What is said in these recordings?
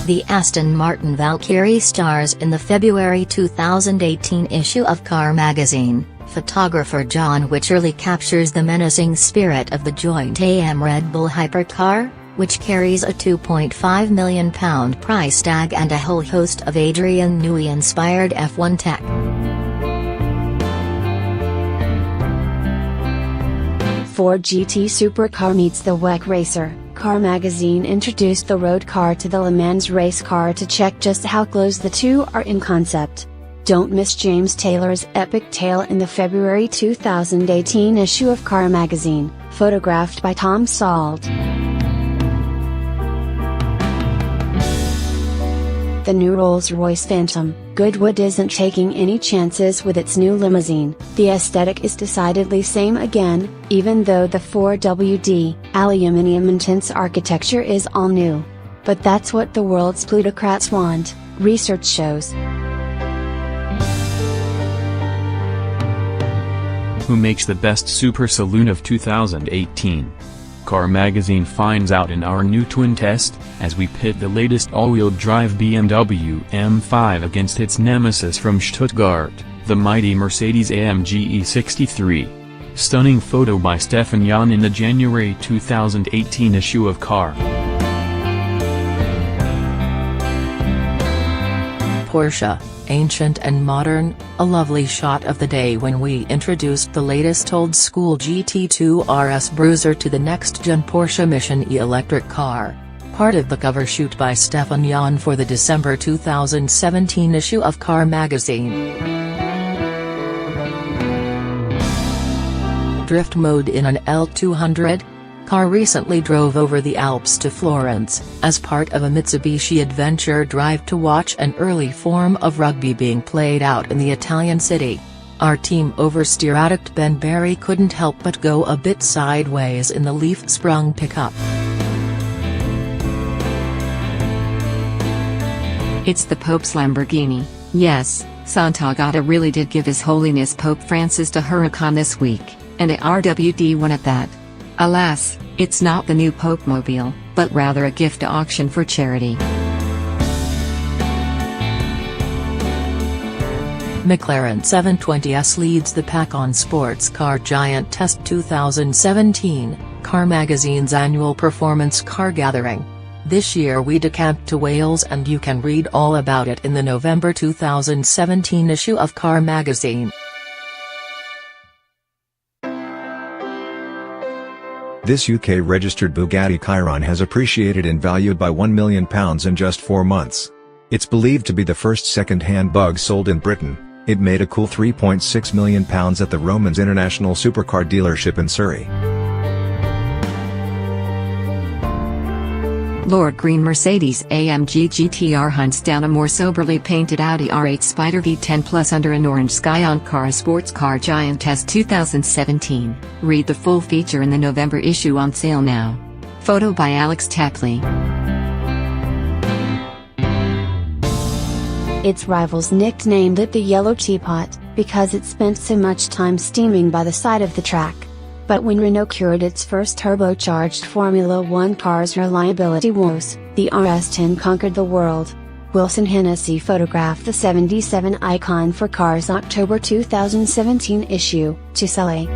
The Aston Martin Valkyrie stars in the February 2018 issue of Car magazine. Photographer John Wycherley captures the menacing spirit of the joint AM Red Bull hypercar, which carries a £2.5 million price tag and a whole host of Adrian Newey-inspired F1 tech. Ford GT supercar meets the WEC racer. Car magazine introduced the road car to the Le Mans race car to check just how close the two are in concept. Don't miss James Taylor's epic tale in the February 2018 issue of Car magazine, photographed by Tom Salt. The new Rolls-Royce Phantom, Goodwood isn't taking any chances with its new limousine. The aesthetic is decidedly same again, even though the 4WD, aluminium intense architecture is all new. But that's what the world's plutocrats want, research shows. Who makes the best super saloon of 2018? Car magazine finds out in our new twin test, as we pit the latest all-wheel drive BMW M5 against its nemesis from Stuttgart, the mighty Mercedes-AMG E63. Stunning photo by Stefan Jan in the January 2018 issue of Car. Porsche, ancient and modern, a lovely shot of the day when we introduced the latest old-school GT2 RS Bruiser to the next-gen Porsche Mission E electric car. Part of the cover shoot by Stefan Jan for the December 2017 issue of Car magazine. Drift mode in an L200? Car recently drove over the Alps to Florence, as part of a Mitsubishi adventure drive to watch an early form of rugby being played out in the Italian city. Our team oversteer addict Ben Barry couldn't help but go a bit sideways in the leaf-sprung pickup. It's the Pope's Lamborghini. Yes, Sant'Agata really did give His Holiness Pope Francis a Huracan this week, and a RWD one at that. Alas, it's not the new Pope Mobile, but rather a gift auction for charity. McLaren 720S leads the pack on Sports Car Giant Test 2017, Car magazine's annual performance car gathering. This year we decamped to Wales, and you can read all about it in the November 2017 issue of Car magazine. This UK-registered Bugatti Chiron has appreciated in value by £1 million in just 4 months. It's believed to be the first second-hand bug sold in Britain. It made a cool £3.6 million at the Romans International Supercar dealership in Surrey. Lord Green Mercedes-AMG GTR hunts down a more soberly painted Audi R8 Spider V10 Plus under an orange sky on Car Sports Car Giant Test 2017. Read the full feature in the November issue, on sale now. Photo by Alex Tapley. Its rivals nicknamed it the Yellow Teapot, because it spent so much time steaming by the side of the track. But when Renault cured its first turbocharged Formula One car's reliability woes, the RS10 conquered the world. Wilson Hennessy photographed the 77 icon for Car's October 2017 issue, to Sully.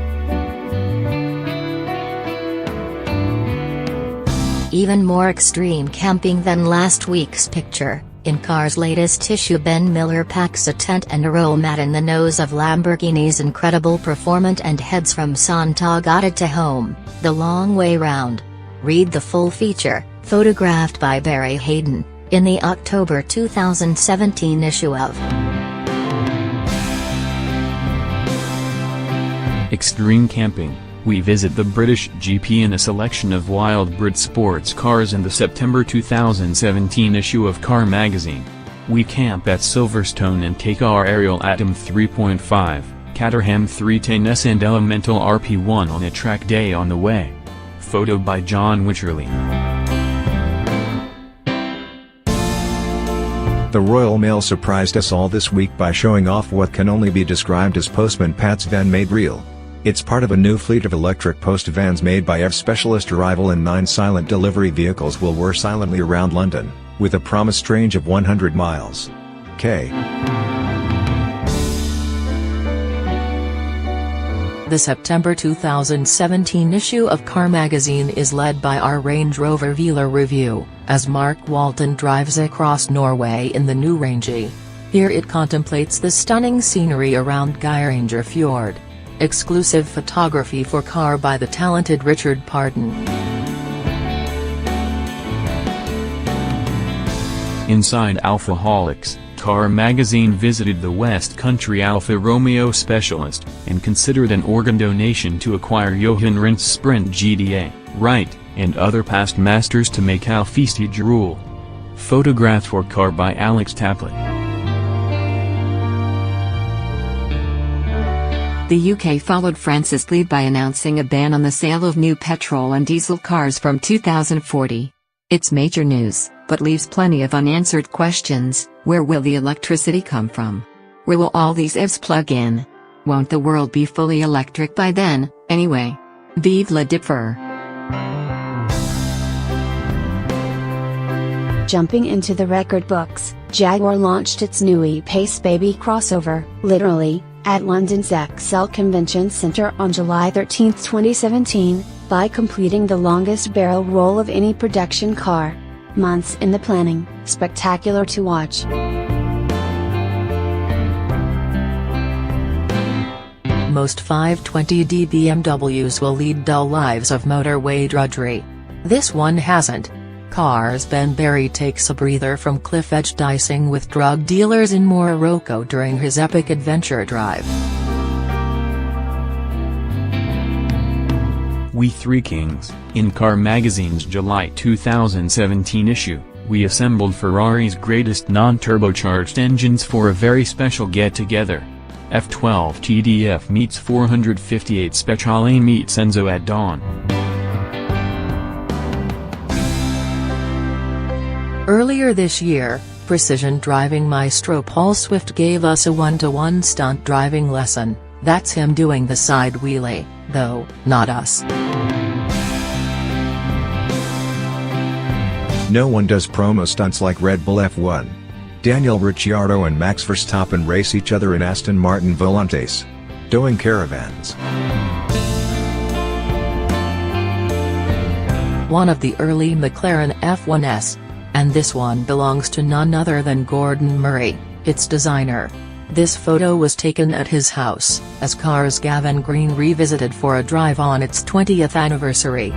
Even more extreme camping than last week's picture. In Car's latest issue, Ben Miller packs a tent and a roll mat in the nose of Lamborghini's incredible performance and heads from Sant'Agata to home, the long way round. Read the full feature, photographed by Barry Hayden, in the October 2017 issue of Extreme camping. We visit the British GP in a selection of wild Brit sports cars in the September 2017 issue of Car magazine. We camp at Silverstone and take our Ariel Atom 3.5, Caterham 310S and Elemental RP1 on a track day on the way. Photo by John Wycherley. The Royal Mail surprised us all this week by showing off what can only be described as Postman Pat's van made real. It's part of a new fleet of electric post vans made by EV Specialist. Arrival in 9 silent delivery vehicles will whir silently around London. with a promised range of 100 miles. K. The September 2017 issue of Car Magazine is led by our Range Rover Wheeler review, as Mark Walton drives across Norway in the new Range. Here it contemplates the stunning scenery around Geiranger Fjord. Exclusive photography for Car by the talented Richard Pardon. Inside Alphaholics, Car Magazine visited the West Country Alfa Romeo specialist, and considered an organ donation to acquire Johan Rindt's Sprint GDA, Wright, and other past masters to make Alfisti drool. Photographed for Car by Alex Taplett. The UK followed France's lead by announcing a ban on the sale of new petrol and diesel cars from 2040. It's major news, but leaves plenty of unanswered questions. Where will the electricity come from? Where will all these EVs plug in? Won't the world be fully electric by then, anyway? Vive le dipper! Jumping into the record books, Jaguar launched its new E-Pace Baby crossover, literally, at London's ExCeL Convention Centre on July 13, 2017, by completing the longest barrel roll of any production car. Months in the planning, spectacular to watch. Most 520d BMWs will lead dull lives of motorway drudgery. This one hasn't. Car's Ben Berry takes a breather from cliff-edge dicing with drug dealers in Morocco during his epic adventure drive. We Three Kings. In Car Magazine's July 2017 issue, we assembled Ferrari's greatest non-turbocharged engines for a very special get-together. F12 TDF meets 458 Speciale meets Enzo at dawn. Earlier this year, precision driving maestro Paul Swift gave us a one-to-one stunt driving lesson. That's him doing the side wheelie, though, not us. No one does promo stunts like Red Bull F1. Daniel Ricciardo and Max Verstappen race each other in Aston Martin Volantes. Towing caravans. One of the early McLaren F1s. And this one belongs to none other than Gordon Murray, its designer. This photo was taken at his house, as Car's Gavin Green revisited for a drive on its 20th anniversary.